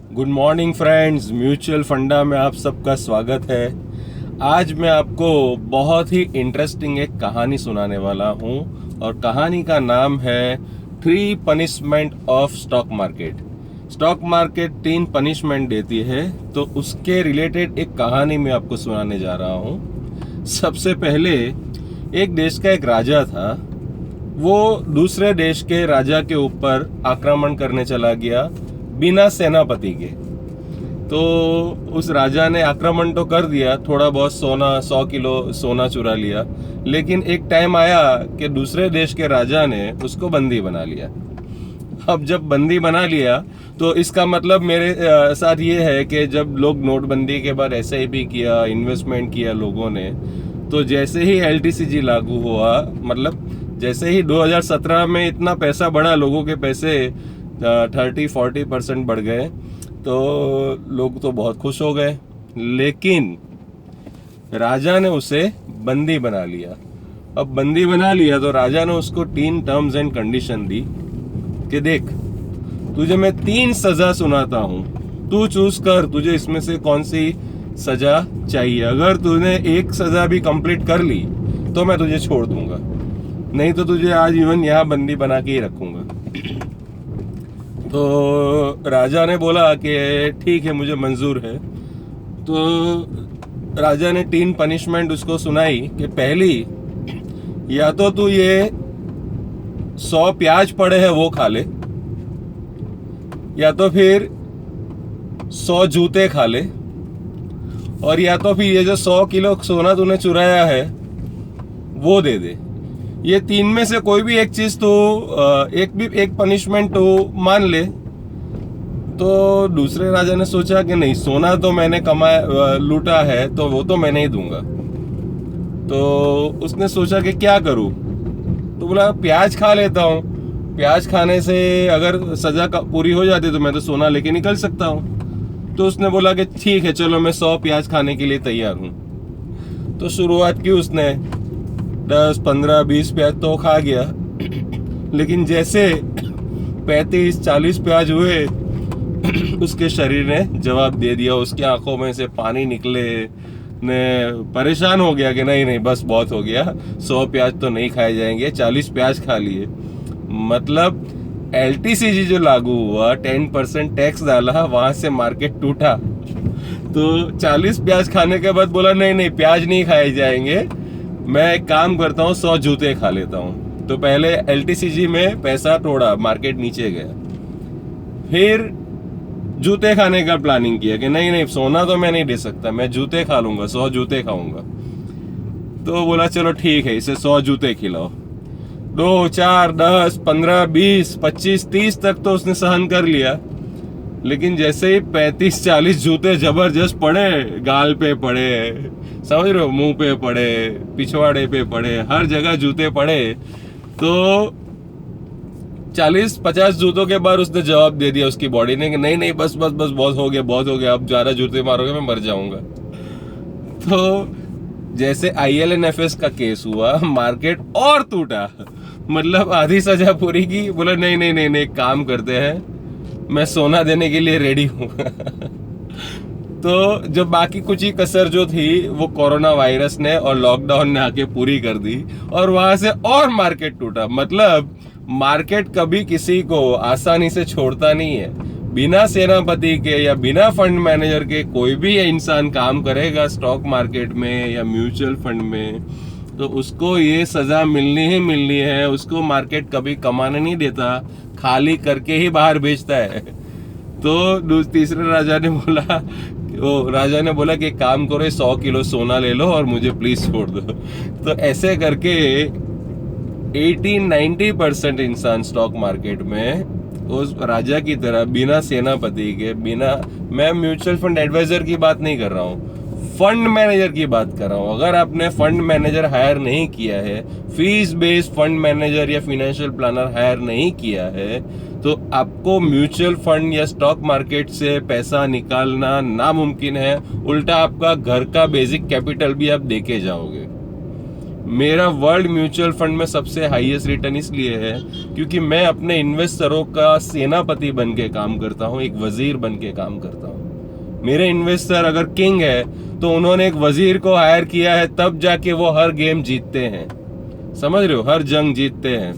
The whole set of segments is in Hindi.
गुड मॉर्निंग फ्रेंड्स, म्यूचुअल फंडा में आप सबका स्वागत है। आज मैं आपको बहुत ही इंटरेस्टिंग एक कहानी सुनाने वाला हूं और कहानी का नाम है 3 punishment of stock market. Stock market 3 punishment देती है, तो उसके रिलेटेड एक कहानी मैं आपको सुनाने जा रहा हूं। सबसे पहले एक देश का एक राजा था। वो दूसरे देश के राजा के ऊपर आक्रमण करने चला गया बिना सेनापति के। तो उस राजा ने आक्रमण तो कर दिया, थोड़ा बहुत सोना 100 किलो सोना चुरा लिया, लेकिन एक टाइम आया कि दूसरे देश के राजा ने उसको बंदी बना लिया। अब जब बंदी बना लिया तो इसका मतलब मेरे साथ ये है कि जब लोग नोटबंदी के बाद SIP किया, इन्वेस्टमेंट किया लोगों ने, तो जैसे ही LTCG लागू हुआ, मतलब जैसे ही 2017 में इतना पैसा बढ़ा, लोगों के पैसे 30-40% बढ़ गए, तो लोग तो बहुत खुश हो गए। लेकिन राजा ने उसे बंदी बना लिया। अब बंदी बना लिया तो राजा ने उसको 3 टर्म्स एंड कंडीशन दी कि देख, तुझे मैं 3 सजा सुनाता हूं, तू चूज कर तुझे इसमें से कौन सी सजा चाहिए। अगर तूने एक सजा भी कंप्लीट कर ली तो मैं तुझे छोड़ दूंगा, नहीं तो तुझे आज इवन यहाँ बंदी बना के ही रखूंगा। तो राजा ने बोला कि ठीक है, मुझे मंजूर है। तो राजा ने 3 पनिशमेंट उसको सुनाई कि पहली, या तो तू ये 100 प्याज पड़े हैं वो खा ले, या तो फिर 100 जूते खा ले, और या तो फिर ये जो 100 किलो सोना तूने चुराया है वो दे दे। ये 3 में से कोई भी एक चीज तो एक पनिशमेंट तो मान ले। तो दूसरे राजा ने सोचा कि नहीं, सोना तो मैंने कमाया लूटा है, तो वो तो मैं नहीं दूंगा। तो उसने सोचा कि क्या करूं, तो बोला प्याज खा लेता हूं। प्याज खाने से अगर सजा पूरी हो जाती तो मैं तो सोना लेके निकल सकता हूं। तो उसने बोला कि ठीक है, चलो मैं 100 प्याज खाने के लिए तैयार हूं। तो शुरुआत की उसने 10, 15, 20 प्याज तो खा गया। लेकिन जैसे 35, 40 प्याज हुए, उसके शरीर ने जवाब दे दिया। उसकी आंखों में से पानी निकले, ने परेशान हो गया कि नहीं नहीं, बस बहुत हो गया, 100 प्याज तो नहीं खाए जाएंगे, 40 प्याज खा लिए। मतलब LTCG जो लागू हुआ, 10% टैक्स डाला, वहां से मार्केट टूटा। तो 40 प्याज खाने के बाद बोला नहीं नहीं, प्याज नहीं खाए जाएंगे, मैं एक काम करता हूँ, 100 जूते खा लेता हूँ। तो पहले LTCG में पैसा तोड़ा, मार्केट नीचे गया। फिर जूते खाने का प्लानिंग किया कि नहीं नहीं, सोना तो मैं नहीं दे सकता, मैं जूते खा लूंगा, 100 जूते खाऊंगा। तो बोला चलो ठीक है, इसे 100 जूते खिलाओ। 2, 4, 10, 15, 20, 25, 30 तक तो उसने सहन कर लिया। लेकिन जैसे ही 35, 40 जूते जबरदस्त पड़े, गाल पे पड़े, समझ रहे हो, मुंह पे पड़े, पिछवाड़े पे पड़े, हर जगह जूते पड़े, तो 40-50 जूतों के बाद उसने जवाब दे दिया उसकी बॉडी ने कि नहीं नहीं, बस बस बस, बहुत हो गया, बहुत हो गया, अब ज्यादा जूते मारोगे मैं मर जाऊंगा। तो जैसे IL&FS का केस हुआ, मार्केट और टूटा। मतलब आधी सजा पूरी की, बोला नहीं नहीं नहीं नहीं, एक काम करते हैं, मैं सोना देने के लिए रेडी हूँ। तो जो बाकी कुछ ही कसर जो थी वो कोरोना वायरस ने और लॉकडाउन ने आके पूरी कर दी, और वहां से और मार्केट टूटा। मतलब मार्केट कभी किसी को आसानी से छोड़ता नहीं है। बिना सेनापति के या बिना फंड मैनेजर के कोई भी इंसान काम करेगा स्टॉक मार्केट में या म्यूचुअल फंड में, तो उसको ये सजा मिलनी ही मिलनी है। उसको मार्केट कभी कमाने नहीं देता, खाली करके ही बाहर भेजता है। तो तीसरे राजा ने बोला कि काम करो, 100 किलो सोना ले लो और मुझे प्लीज छोड़ दो। तो ऐसे करके 80-90% इंसान स्टॉक मार्केट में उस राजा की तरह बिना सेनापति के, बिना, मैं म्यूचुअल फंड एडवाइजर की बात नहीं कर रहा हूँ, फंड मैनेजर की बात कर रहा हूँ। अगर आपने फंड मैनेजर हायर नहीं किया है, फीस बेस्ड फंड मैनेजर या फाइनेंशियल प्लानर हायर नहीं किया है, तो आपको म्यूचुअल फंड या स्टॉक मार्केट से पैसा निकालना नामुमकिन है। उल्टा आपका घर का बेसिक कैपिटल भी आप देके जाओगे। मेरा वर्ल्ड म्यूचुअल फंड में सबसे हाईएस्ट रिटर्न इसलिए है क्योंकि मैं अपने इन्वेस्टरों का सेनापति बन के काम करता हूँ, एक वजीर बन के काम करता हूँ। मेरे इन्वेस्टर अगर किंग है तो उन्होंने एक वजीर को हायर किया है, तब जाके वो हर गेम जीतते हैं। समझ रहे हो, हर जंग जीतते हैं।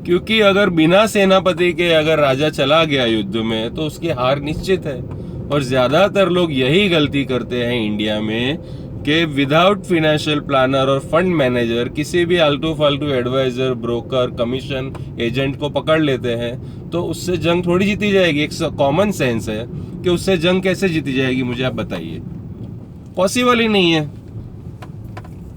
क्योंकि अगर बिना सेनापति के अगर राजा चला गया युद्ध में तो उसकी हार निश्चित है। और ज्यादातर लोग यही गलती करते हैं इंडिया में कि विदाउट फाइनेंशियल प्लानर और फंड मैनेजर किसी भी आलतू फालतू एडवाइजर, ब्रोकर, कमीशन एजेंट को पकड़ लेते हैं, तो उससे जंग थोड़ी जीती जाएगी। एक कॉमन सेंस है कि उससे जंग कैसे जीती जाएगी, मुझे आप बताइए। पॉसिबल ही नहीं है,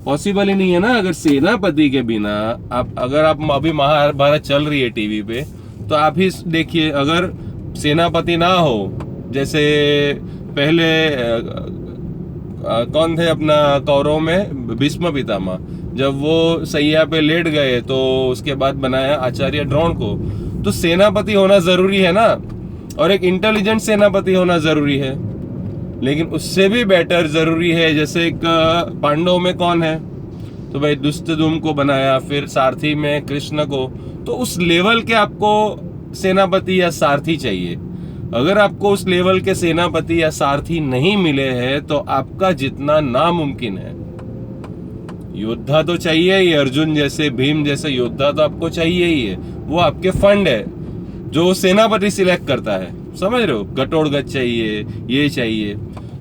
पॉसिबल ही नहीं है ना। अगर सेनापति के बिना अगर आप अभी महाभारत चल रही है टीवी पे, तो आप ही देखिए, अगर सेनापति ना हो, जैसे पहले कौन थे अपना कौरव में, भीष्म पितामह, जब वो सैया पे लेट गए तो उसके बाद बनाया आचार्य द्रोण को। तो सेनापति होना जरूरी है ना, और एक इंटेलिजेंट सेनापति होना जरूरी है। लेकिन उससे भी बेटर जरूरी है, जैसे एक पांडव में कौन है, तो भाई दुष्टदुम्न को बनाया, फिर सारथी में कृष्ण को। तो उस लेवल के आपको सेनापति या सारथी चाहिए। अगर आपको उस लेवल के सेनापति या सारथी नहीं मिले हैं तो आपका जितना नामुमकिन है। योद्धा तो चाहिए ही, अर्जुन जैसे, भीम जैसे योद्धा तो आपको चाहिए ही है। वो आपके फंड है जो सेनापति सिलेक्ट करता है, समझ रहे हो। गटोड़गच चाहिए, ये चाहिए।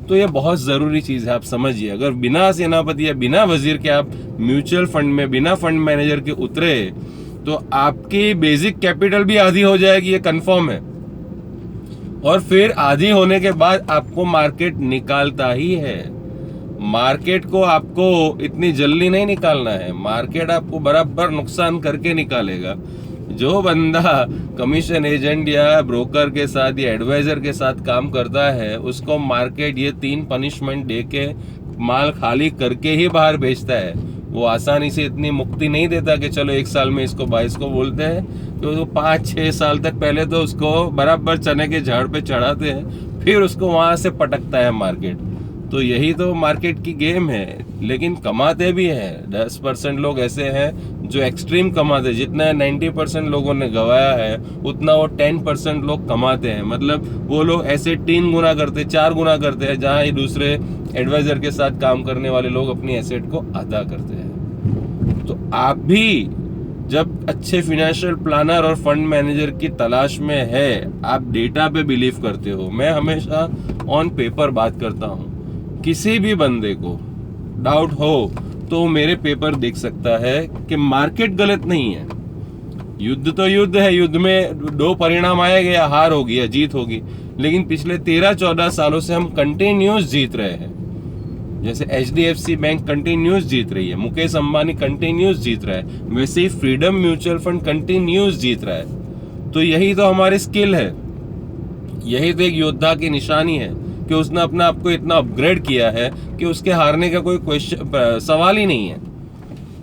तो ये बहुत जरूरी चीज है, आप समझिए। अगर बिना सेनापति या बिना वजीर के आप म्यूचुअल फंड में बिना फंड मैनेजर के उतरे तो आपकी बेसिक कैपिटल भी आधी हो जाएगी, ये कंफर्म है। और फिर आधी होने के बाद आपको मार्केट निकालता ही है। मार्केट को आपको इतनी जल्दी नहीं निकालना है, मार्केट आपको बराबर नुकसान करके निकालेगा। जो बंदा कमीशन एजेंट या ब्रोकर के साथ या एडवाइजर के साथ काम करता है, उसको मार्केट ये 3 पनिशमेंट दे के माल खाली करके ही बाहर भेजता है। वो आसानी से इतनी मुक्ति नहीं देता कि चलो 1 साल में इसको 22 को बोलते हैं, तो 5-6 साल तक पहले तो उसको बराबर चने के झाड़ पे चढ़ाते हैं, फिर उसको वहां से पटकता है मार्केट। तो यही तो मार्केट की गेम है। लेकिन कमाते भी हैं। 10% लोग ऐसे हैं जो एक्सट्रीम कमाते हैं। जितना 90% लोगों ने गवाया है उतना वो 10% लोग कमाते हैं। मतलब वो लोग ऐसे 3 गुना करते, 4 गुना करते हैं, जहाँ ये दूसरे एडवाइजर के साथ काम करने वाले लोग अपनी एसेट को आधा करते हैं। तो आप भी जब अच्छे फाइनेंशियल प्लानर और फंड मैनेजर की तलाश में है, आप डेटा पे बिलीव करते हो। मैं हमेशा ऑन पेपर बात करता हूँ। किसी भी बंदे को डाउट हो तो मेरे पेपर देख सकता है कि मार्केट गलत नहीं है। युद्ध तो युद्ध है, युद्ध में 2 परिणाम आएंगे, या हार होगी या जीत होगी। लेकिन पिछले 13-14 सालों से हम कंटिन्यूस जीत रहे हैं। जैसे HDFC बैंक कंटिन्यूस जीत रही है, मुकेश अंबानी कंटिन्यूस जीत रहा है, वैसे ही फ्रीडम म्यूचुअल फंड कंटिन्यूस जीत रहा है। तो यही तो हमारी स्किल है, यही तो एक योद्धा की निशानी है कि उसने अपना आपको इतना अपग्रेड किया है कि उसके हारने का कोई सवाल ही नहीं है।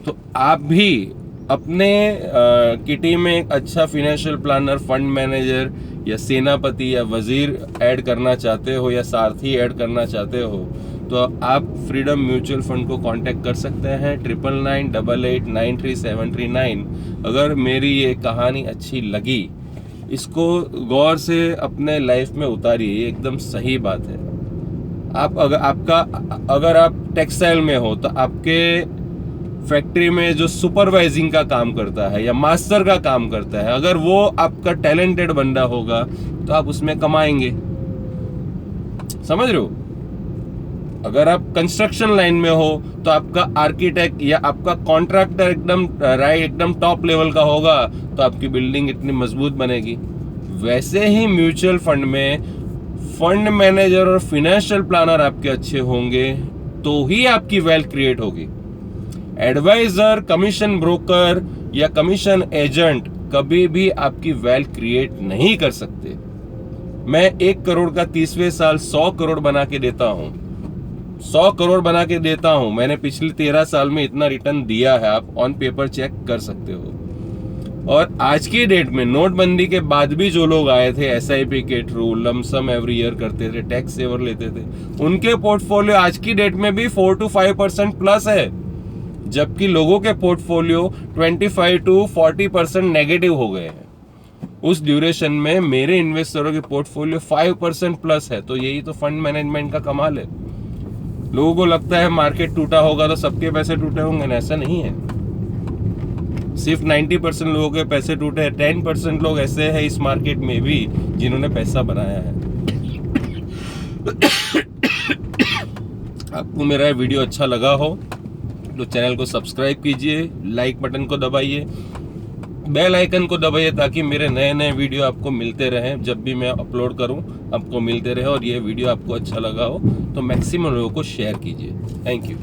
तो आप भी अपने किटी में एक अच्छा फाइनेंशियल प्लानर, फंड मैनेजर या सेनापति या वजीर ऐड करना चाहते हो या सारथी ऐड करना चाहते हो, तो आप फ्रीडम म्यूचुअल फंड को कांटेक्ट कर सकते हैं 9998893739। अगर मेरी ये कहानी अच्छी लगी, इसको गौर से अपने लाइफ में उतारिए, ये एकदम सही बात है। अगर आप टेक्सटाइल में हो तो आपके फैक्ट्री में जो सुपरवाइजिंग का काम करता है या मास्टर का काम करता है, अगर वो आपका टैलेंटेड बंदा होगा तो आप उसमें कमाएंगे। समझ रहे हो। अगर आप कंस्ट्रक्शन लाइन में हो तो आपका आर्किटेक्ट या आपका कॉन्ट्रैक्टर एकदम टॉप लेवल का होगा तो आपकी बिल्डिंग इतनी मजबूत बनेगी। वैसे ही म्यूचुअल फंड में फंड मैनेजर और फाइनेंशियल प्लानर आपके अच्छे होंगे तो ही आपकी वेल्थ क्रिएट होगी। एडवाइजर, कमीशन ब्रोकर या कमीशन एजेंट कभी भी आपकी वेल्थ क्रिएट नहीं कर सकते। मैं 1 करोड़ का 30वें साल 100 करोड़ बना के देता हूं, 100 करोड़ बना के देता हूं। मैंने पिछले 13 साल में इतना रिटर्न दिया है, आप ऑन पेपर चेक कर सकते हो। और आज की डेट में नोटबंदी के बाद भी जो लोग आए थे SIP के थ्रू, लमसम एवरी ईयर करते थे, टैक्स सेवर लेते थे, उनके पोर्टफोलियो आज की डेट में भी 4 to 5% प्लस है। जबकि लोगों के पोर्टफोलियो 25 to 40% नेगेटिव हो गए हैं। उस ड्यूरेशन में मेरे इन्वेस्टरों के पोर्टफोलियो 5% प्लस है। तो यही तो फंड मैनेजमेंट का कमाल है। लोगों को लगता है मार्केट टूटा होगा तो सबके पैसे टूटे होंगे, ऐसा नहीं है। सिर्फ 90% लोगों के पैसे टूटे हैं, 10% लोग ऐसे हैं इस मार्केट में भी जिन्होंने पैसा बनाया है। आपको मेरा वीडियो अच्छा लगा हो तो चैनल को सब्सक्राइब कीजिए, लाइक बटन को दबाइए, बेल आइकन को दबाइए ताकि मेरे नए नए वीडियो आपको मिलते रहें। जब भी मैं अपलोड करूं आपको मिलते रहे। और ये वीडियो आपको अच्छा लगा हो तो मैक्सिमम लोगों को शेयर कीजिए। Thank you.